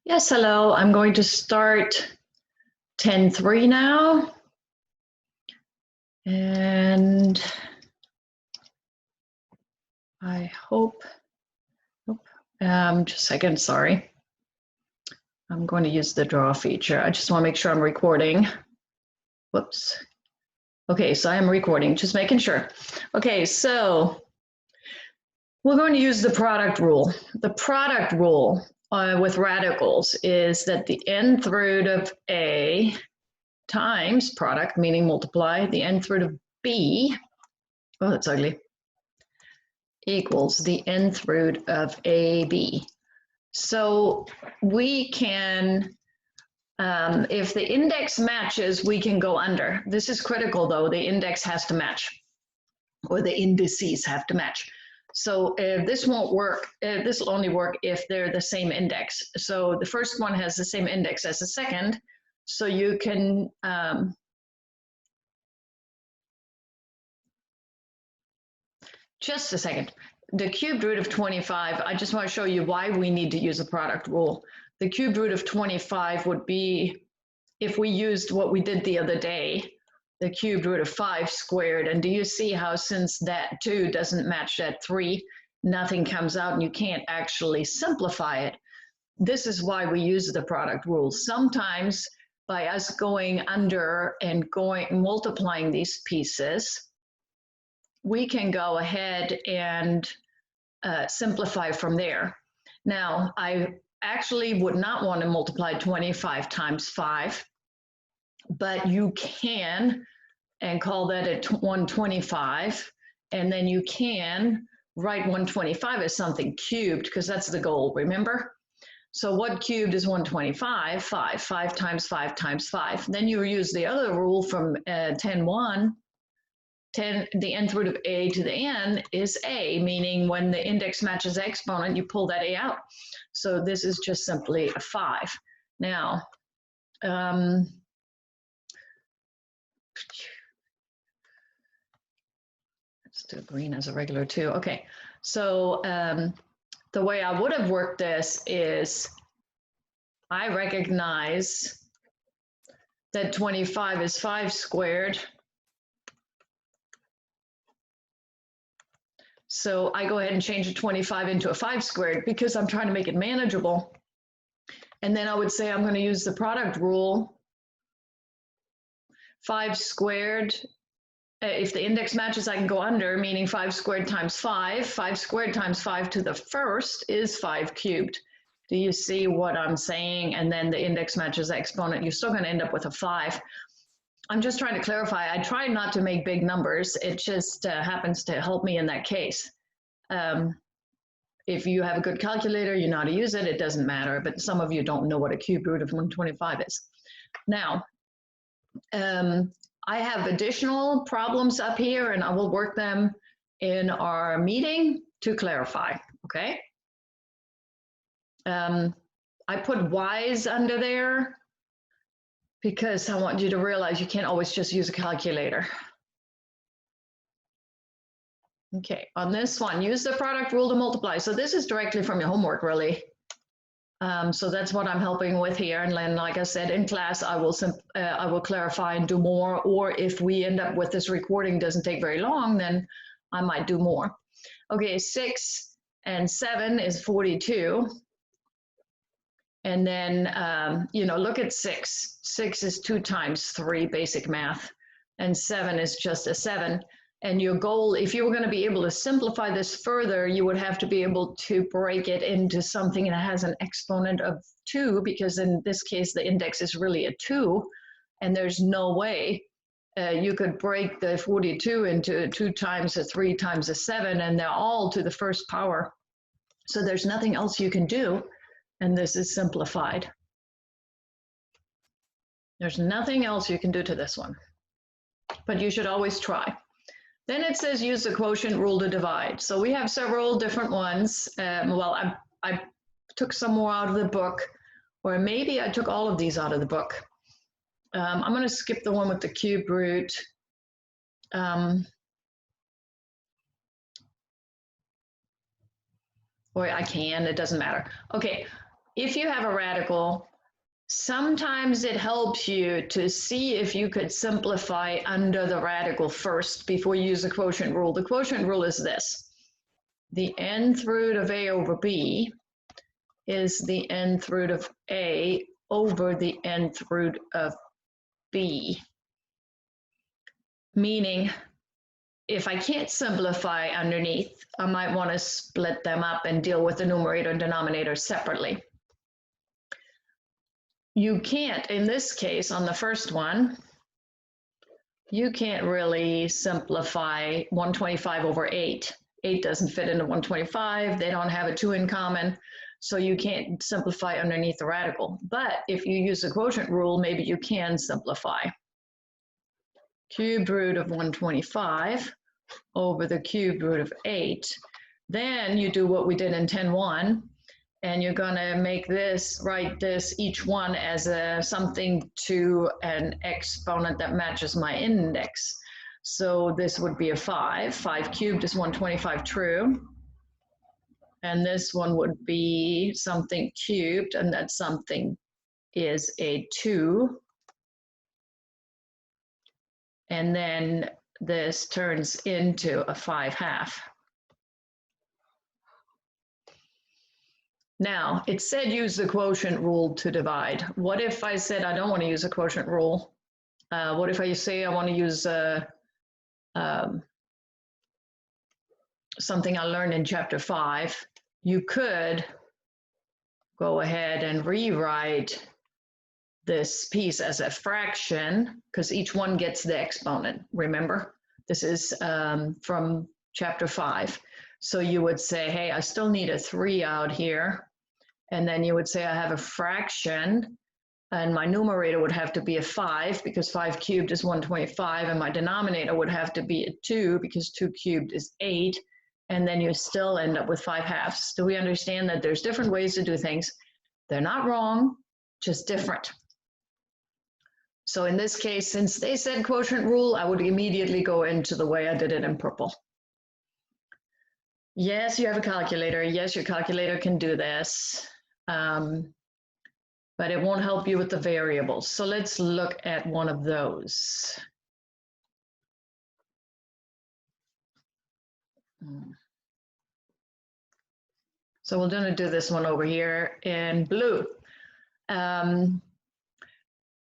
Yes, hello. I'm going to start 10.3 now. And I hope, just a second, sorry. I'm going to use the draw feature. I just want to make sure I'm recording. Whoops. Okay, so I am recording, just making sure. Okay, so we're going to use the product rule. The product rule with radicals is that the nth root of A times product, meaning multiply, the nth root of B, oh, that's ugly, equals the nth root of AB. So we can, if the index matches, we can go under. This is critical though, the index has to match, or the indices have to match. So this won't work, this will only work if they're the same index. So the first one has the same index as the second, so you can, just a second. The cubed root of 25, I just want to show you why we need to use a product rule. The cubed root of 25 would be, if we used what we did the other day, the cubed root of 5 squared. And do you see how since that 2 doesn't match that 3, nothing comes out and you can't actually simplify it? This is why we use the product rule. Sometimes by us going under and multiplying these pieces, we can go ahead and simplify from there. Now, I actually would not want to multiply 25 times 5, but you can, and call that a 125, and then you can write 125 as something cubed, because that's the goal, remember? So what cubed is 125? 5. 5 times 5 times 5. Then you use the other rule from 10.1. 10, the nth root of A to the n is A, meaning when the index matches the exponent, you pull that A out. So this is just simply a 5. Now, let's do green as a regular too. Okay, so the way I would have worked this is I recognize that 25 is 5 squared. So I go ahead and change a 25 into a 5 squared because I'm trying to make it manageable. And then I would say I'm going to use the product rule. 5 squared, if the index matches, I can go under, meaning 5 squared times 5. 5 squared times 5 to the first is 5 cubed. Do you see what I'm saying? And then the index matches the exponent. You're still going to end up with a 5. I'm just trying to clarify. I try not to make big numbers. It just happens to help me in that case. If you have a good calculator, you know how to use it, it doesn't matter. But some of you don't know what a cube root of 125 is. Now, I have additional problems up here, and I will work them in our meeting to clarify, okay? I put Y's under there because I want you to realize you can't always just use a calculator. Okay, on this one, use the product rule to multiply. So this is directly from your homework, really. So that's what I'm helping with here. And then, like I said, in class, I will clarify and do more. Or if we end up with this recording doesn't take very long, then I might do more. Okay, 6 and 7 is 42. And then, you know, look at 6. 6 is 2 times 3, basic math. And 7 is just a 7. And your goal, if you were going to be able to simplify this further, you would have to be able to break it into something that has an exponent of 2, because in this case, the index is really a 2. And there's no way you could break the 42 into 2 times a 3 times a 7, and they're all to the first power. So there's nothing else you can do. And this is simplified. There's nothing else you can do to this one, but you should always try. Then it says use the quotient rule to divide. So we have several different ones. Well, I took some more out of the book, or maybe I took all of these out of the book. I'm going to skip the one with the cube root. Or I can, it doesn't matter. Okay, if you have a radical, sometimes it helps you to see if you could simplify under the radical first before you use the quotient rule. The quotient rule is this. The nth root of a over b is the nth root of a over the nth root of b. Meaning, if I can't simplify underneath, I might want to split them up and deal with the numerator and denominator separately. You can't, in this case, on the first one, you can't really simplify 125 over 8. 8 doesn't fit into 125. They don't have a 2 in common, so you can't simplify underneath the radical. But if you use the quotient rule, maybe you can simplify. Cubed root of 125 over the cubed root of 8. Then you do what we did in 10.1, and you're going to make this, write this, each one as a something to an exponent that matches my index. So this would be a 5. 5 cubed is 125 true. And this one would be something cubed, and that something is a 2. And then this turns into a 5/2. Now, it said use the quotient rule to divide. What if I said I don't want to use a quotient rule? What if I say I want to use something I learned in chapter 5? You could go ahead and rewrite this piece as a fraction, because each one gets the exponent, remember? This is from chapter 5. So you would say, hey, I still need a 3 out here. And then you would say I have a fraction, and my numerator would have to be a 5, because 5 cubed is 125, and my denominator would have to be a 2, because 2 cubed is 8. And then you still end up with 5/2. Do we understand that there's different ways to do things? They're not wrong, just different. So in this case, since they said quotient rule, I would immediately go into the way I did it in purple. Yes, you have a calculator. Yes, your calculator can do this, but it won't help you with the variables. So let's look at one of those. So we're going to do this one over here in blue.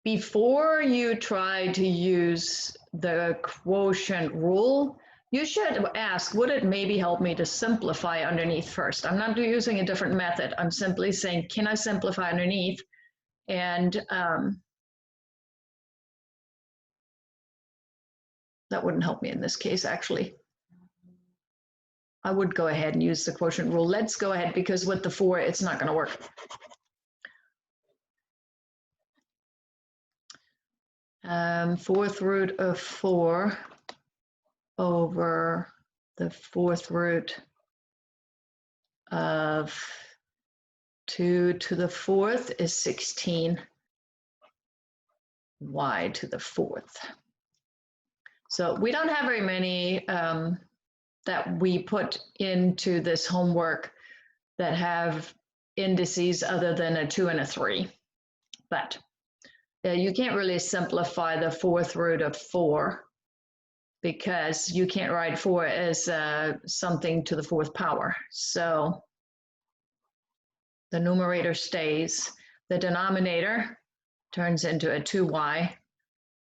Before you try to use the quotient rule, you should ask, would it maybe help me to simplify underneath first? I'm not using a different method. I'm simply saying, can I simplify underneath? And that wouldn't help me in this case, actually. I would go ahead and use the quotient rule. Let's go ahead, because with the 4, it's not going to work. Fourth root of 4 over the fourth root of 2 to the 4th is 16 y to the 4th. So we don't have very many that we put into this homework that have indices other than a 2 and a 3. But you can't really simplify the fourth root of 4, because you can't write 4 as something to the 4th power. So the numerator stays. The denominator turns into a 2y,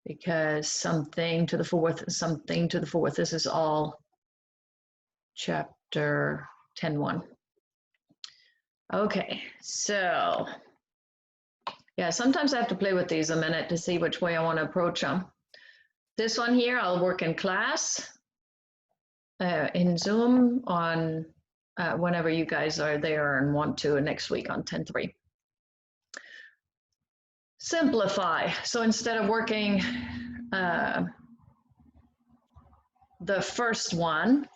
because something to the 4th is something to the 4th. This is all chapter 10.1. Okay, so yeah, sometimes I have to play with these a minute to see which way I want to approach them. This one here, I'll work in class, in Zoom, on whenever you guys are there and want to, next week on 10.3. Simplify. So instead of working the first one,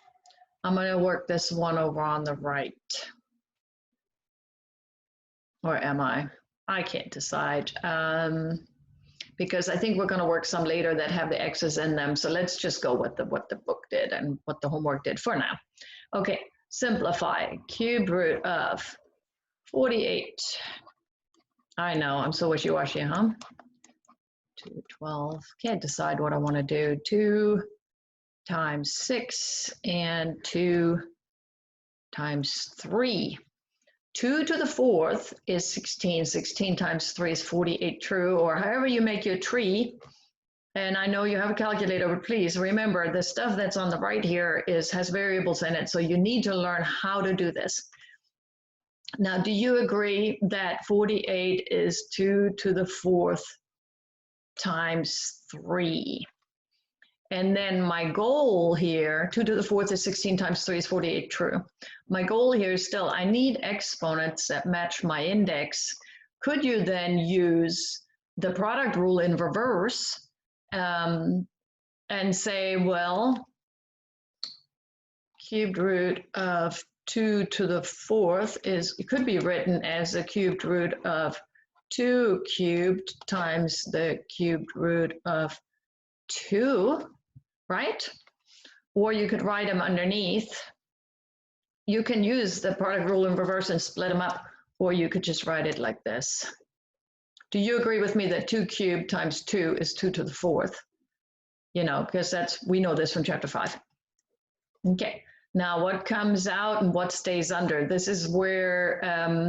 I'm going to work this one over on the right. Or am I? I can't decide. Because I think we're going to work some later that have the x's in them. So let's just go with what the book did and what the homework did for now. Okay, simplify. Cube root of 48. I know, I'm so wishy-washy, huh? 212, can't decide what I want to do. 2 times 6 and 2 times 3. 2 to the 4th is 16. 16 times 3 is 48 true, or however you make your tree. And I know you have a calculator, but please remember the stuff that's on the right here has variables in it. So you need to learn how to do this. Now, do you agree that 48 is 2 to the 4th times 3? And then my goal here, 2 to the 4th is 16 times 3 is 48 true. My goal here is still, I need exponents that match my index. Could you then use the product rule in reverse and say, well, cubed root of 2 to the 4th it could be written as the cubed root of 2 cubed times the cubed root of 2, right? Or you could write them underneath. You can use the product rule in reverse and split them up, or you could just write it like this. Do you agree with me that 2 cubed times 2 is 2 to the 4th? You know, because we know this from chapter 5. Okay. Now, what comes out and what stays under? This is where,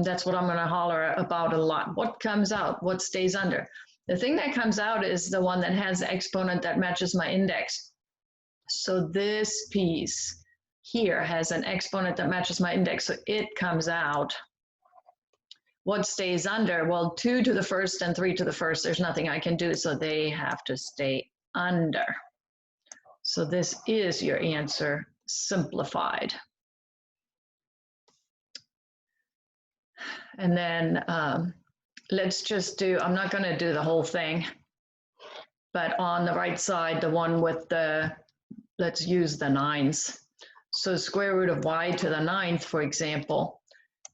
that's what I'm going to holler about a lot. What comes out? What stays under? The thing that comes out is the one that has the exponent that matches my index. So this piece here has an exponent that matches my index, so it comes out. What stays under? Well, 2 to the 1st and 3 to the 1st, there's nothing I can do, so they have to stay under. So this is your answer, simplified. And then let's just do, I'm not going to do the whole thing, but on the right side, the one with the, let's use the 9s. So square root of y to the 9th, for example,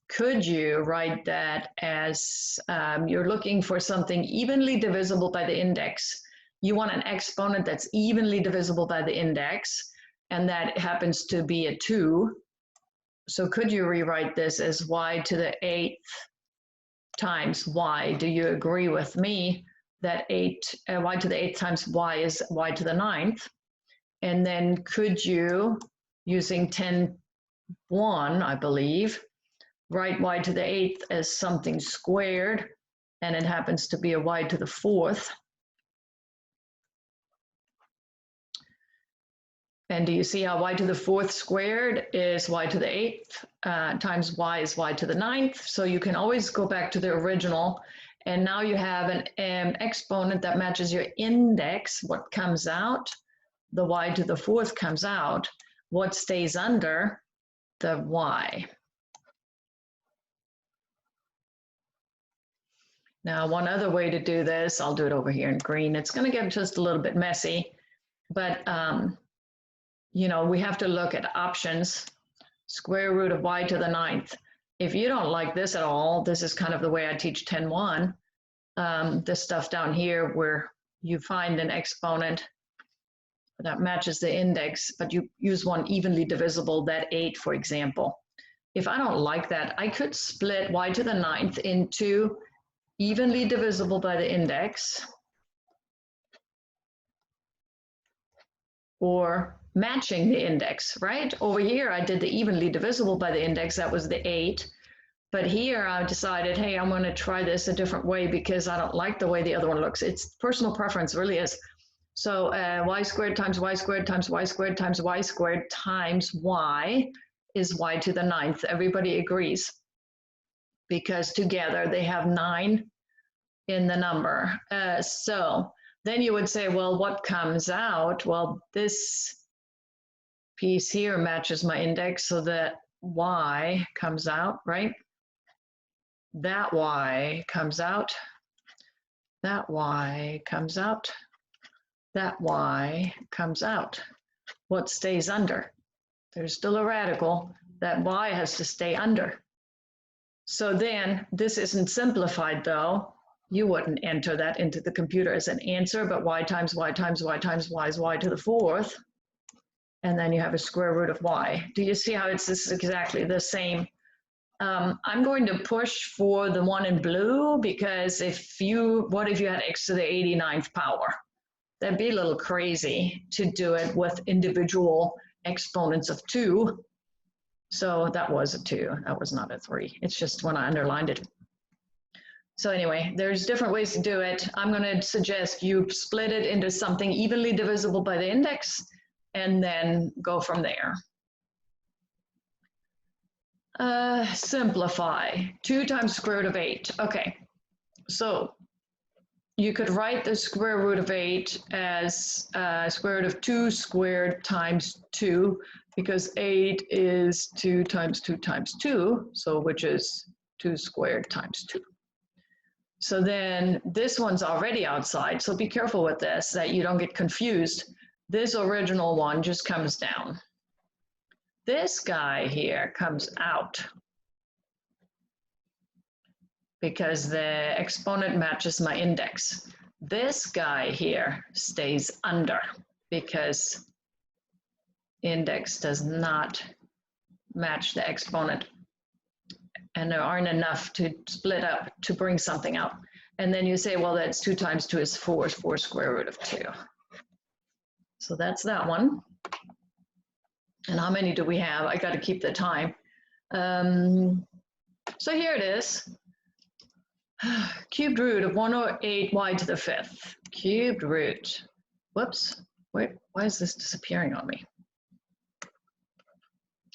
could you write that as you're looking for something evenly divisible by the index? You want an exponent that's evenly divisible by the index, and that happens to be a 2. So could you rewrite this as y to the 8th times y? Do you agree with me that y to the 8th times y is y to the 9th? And then could you, using 10(1), I believe, write y to the 8th as something squared, and it happens to be a y to the 4th. And do you see how y to the 4th squared is y to the 8th times y is y to the 9th? So you can always go back to the original, and now you have an exponent that matches your index. What comes out? The y to the 4th comes out. What stays under? The y. Now, one other way to do this, I'll do it over here in green. It's going to get just a little bit messy, but you know, we have to look at options. Square root of y to the 9th. If you don't like this at all, this is kind of the way I teach 10(1). This stuff down here where you find an exponent that matches the index, but you use one evenly divisible, that 8, for example. If I don't like that, I could split y to the 9th into evenly divisible by the index or matching the index, right? Over here, I did the evenly divisible by the index, that was the 8. But here I decided, hey, I'm going to try this a different way because I don't like the way the other one looks. It's personal preference, really is. So y squared times y squared times y squared times y squared times y is y to the 9th. Everybody agrees because together they have 9 in the number. So then you would say, well, what comes out? Well, this piece here matches my index, so that y comes out, right? That y comes out. That y comes out. That y comes out. What stays under? There's still a radical. That y has to stay under. So then, this isn't simplified though. You wouldn't enter that into the computer as an answer, but y times y times y times y is y to the 4th. And then you have a square root of y. Do you see how it's this is exactly the same I'm going to push for the one in blue because what if you had x to the 89th power? That'd be a little crazy to do it with individual exponents of 2. So that was a 2, that was not a 3. It's just when I underlined it. So anyway, there's different ways to do it. I'm going to suggest you split it into something evenly divisible by the index and then go from there. Simplify. 2 times square root of 8. Okay, so you could write the square root of 8 as square root of 2 squared times 2, because 8 is 2 times 2 times 2, so which is 2 squared times 2. So then this one's already outside, so be careful with this, that you don't get confused. This original one just comes down. This guy here comes out because the exponent matches my index. This guy here stays under because index does not match the exponent. And there aren't enough to split up to bring something out. And then you say, well, that's 2 times 2 is 4 square root of 2. So that's that one. And how many do we have? I got to keep the time. So here it is. Cubed root of 108y to the 5th. Cubed root. Whoops. Wait, why is this disappearing on me?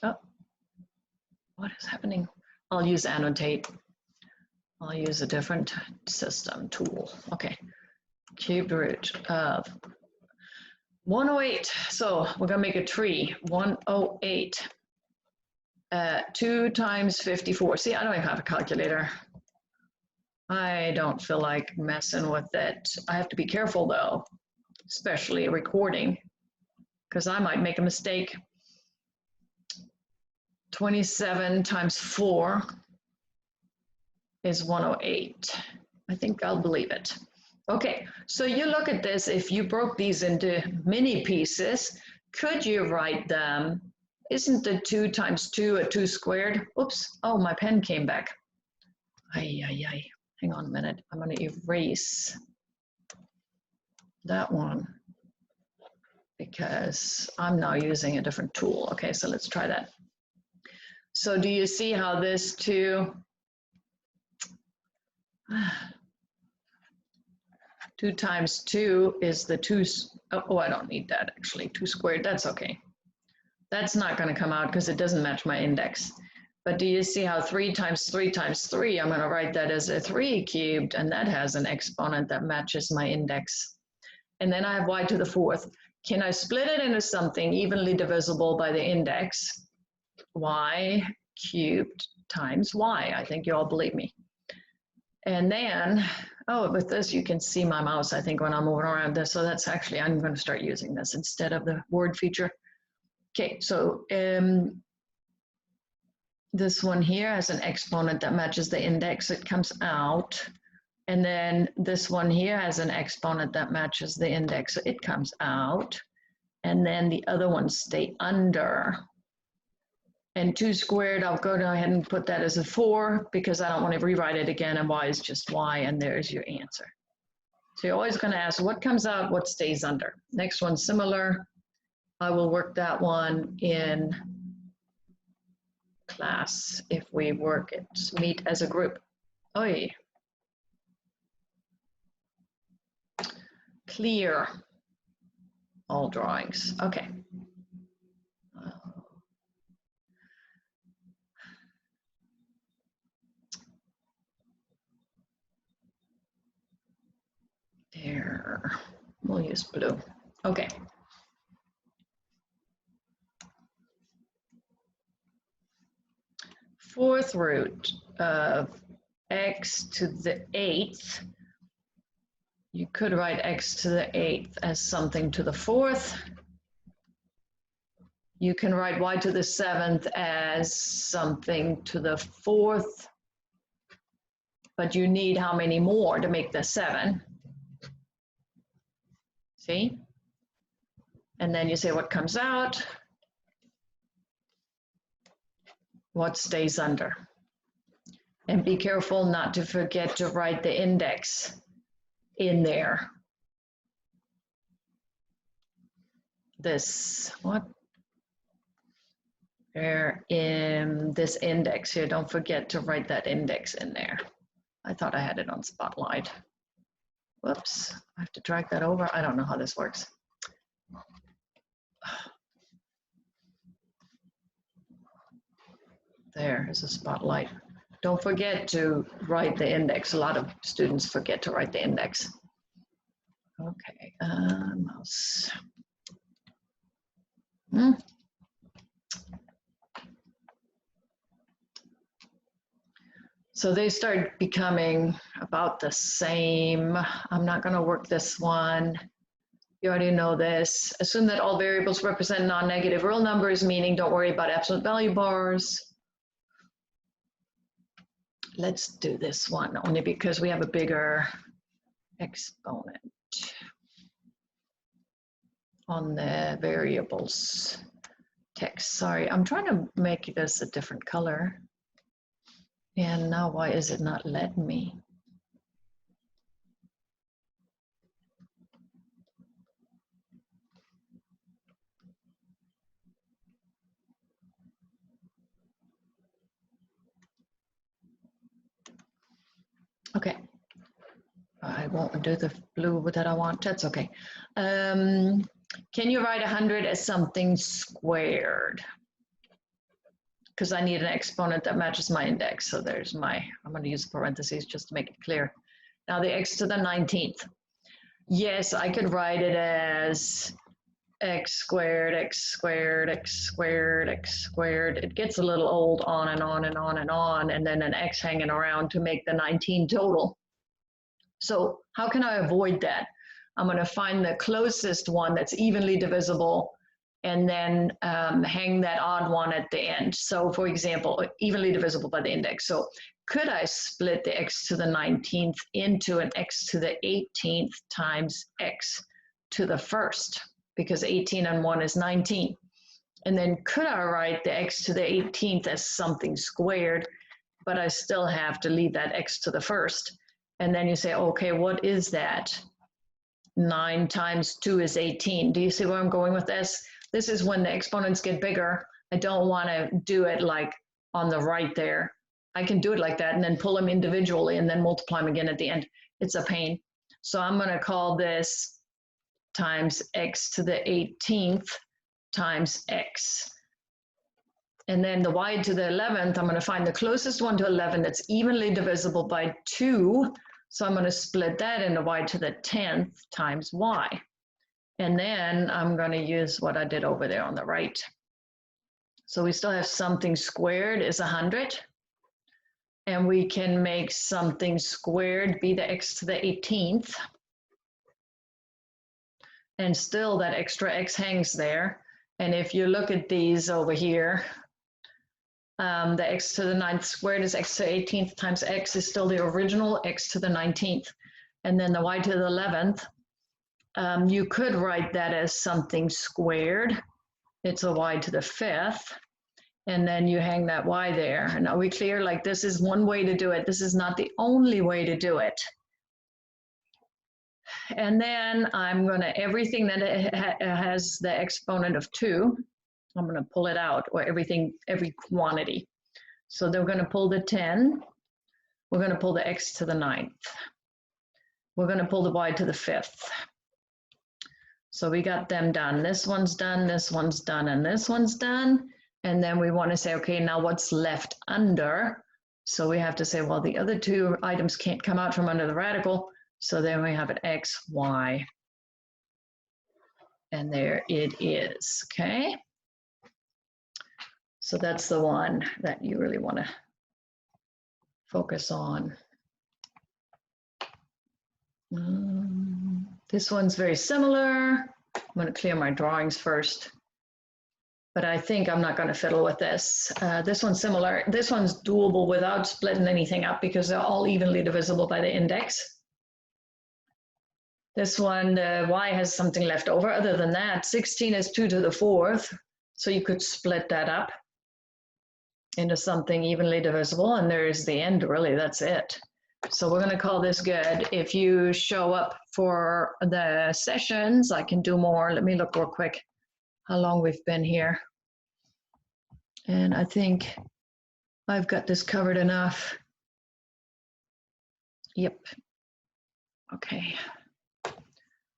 Oh, what is happening? I'll use annotate. I'll use a different system tool. Okay. Cubed root of 108. So we're going to make a tree. 108. 2 times 54. See, I don't even have a calculator. I don't feel like messing with it. I have to be careful though, especially recording, because I might make a mistake. 27 times 4 is 108. I think I'll believe it. Okay, so you look at this, if you broke these into mini pieces, could you write them? Isn't the 2 times 2 a 2 squared? Oops, oh, my pen came back. Ay, ay, ay. Hang on a minute, I'm going to erase that one because I'm now using a different tool. Okay, so let's try that. So do you see how this 2 times 2 is the 2, oh, I don't need that actually, 2 squared, that's okay. That's not going to come out because it doesn't match my index. But do you see how 3 times 3 times 3, I'm going to write that as a 3 cubed, and that has an exponent that matches my index. And then I have y to the 4th. Can I split it into something evenly divisible by the index? Y cubed times y. I think you all believe me. And then, oh, with this you can see my mouse, I think, when I'm moving around this. So that's actually, I'm going to start using this instead of the word feature. Okay, so this one here has an exponent that matches the index. It comes out. And then this one here has an exponent that matches the index. So it comes out. And then the other ones stay under. And 2 squared, I'll go ahead and put that as a 4 because I don't want to rewrite it again, and y is just y, and there's your answer. So you're always going to ask what comes out, what stays under. Next one, similar. I will work that one in class if we work it, meet as a group. Oy. Clear all drawings. Okay. There, we'll use blue. Okay. Fourth root of x to the 8th. You could write x to the 8th as something to the 4th. You can write y to the 7th as something to the 4th. But you need how many more to make the 7? See? And then you say what comes out, what stays under. And be careful not to forget to write the index in there. This, what? There in this index here, don't forget to write that index in there. I thought I had it on Spotlight. Whoops, I have to drag that over. I don't know how this works. There is a Spotlight. Don't forget to write the index. A lot of students forget to write the index. Okay, mouse. So they start becoming about the same. I'm not going to work this one. You already know this. Assume that all variables represent non-negative real numbers, meaning don't worry about absolute value bars. Let's do this one only because we have a bigger exponent on the variables text. Sorry, I'm trying to make this a different color. And now why is it not letting me? Okay, I won't do the blue that I want, that's okay. Can you write 100 as something squared? Because I need an exponent that matches my index. So there's my, I'm going to use parentheses just to make it clear. Now the x to the 19th. Yes, I could write it as x squared, x squared, x squared, x squared. It gets a little old on and on and on and on, and then an x hanging around to make the 19 total. So how can I avoid that? I'm going to find the closest one that's evenly divisible and then hang that odd one at the end. So for example, evenly divisible by the index. So could I split the x to the 19th into an x to the 18th times x to the first? Because 18 and 1 is 19. And then could I write the x to the 18th as something squared, but I still have to leave that x to the first. And then you say, okay, what is that? 9 times 2 is 18. Do you see where I'm going with this? This is when the exponents get bigger. I don't want to do it like on the right there. I can do it like that and then pull them individually and then multiply them again at the end. It's a pain. So I'm going to call this times x to the 18th times x. And then the y to the 11th, I'm going to find the closest one to 11 that's evenly divisible by 2. So I'm going to split that into y to the 10th times y. And then I'm going to use what I did over there on the right. So we still have something squared is 100. And we can make something squared be the x to the 18th. And still that extra x hangs there. And if you look at these over here, the x to the 9th squared is x to the 18th times x is still the original x to the 19th. And then the y to the 11th, you could write that as something squared. It's a y to the 5th. And then you hang that y there. And are we clear? Like this is one way to do it. This is not the only way to do it. And then I'm going to, everything that has the exponent of 2, I'm going to pull it out, or everything, every quantity. So they're going to pull the 10. We're going to pull the x to the 9th. We're going to pull the y to the 5th. So we got them done. This one's done, this one's done, and this one's done. And then we want to say, okay, now what's left under? So we have to say, well, the other two items can't come out from under the radical. So then we have an x, y. And there it is, okay? So that's the one that you really want to focus on. This one's very similar. I'm going to clear my drawings first. But I think I'm not going to fiddle with this. This one's similar. This one's doable without splitting anything up because they're all evenly divisible by the index. This one, the y has something left over. Other than that, 16 is 2 to the 4th. So you could split that up. into something evenly divisible, and there's the end, really, that's it. So we're gonna call this good. If you show up for the sessions, I can do more. Let me look real quick how long we've been here. And I think I've got this covered enough. Yep. Okay.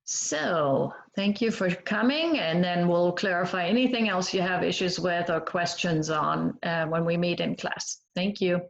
So thank you for coming, and then we'll clarify anything else you have issues with or questions on when we meet in class. Thank you.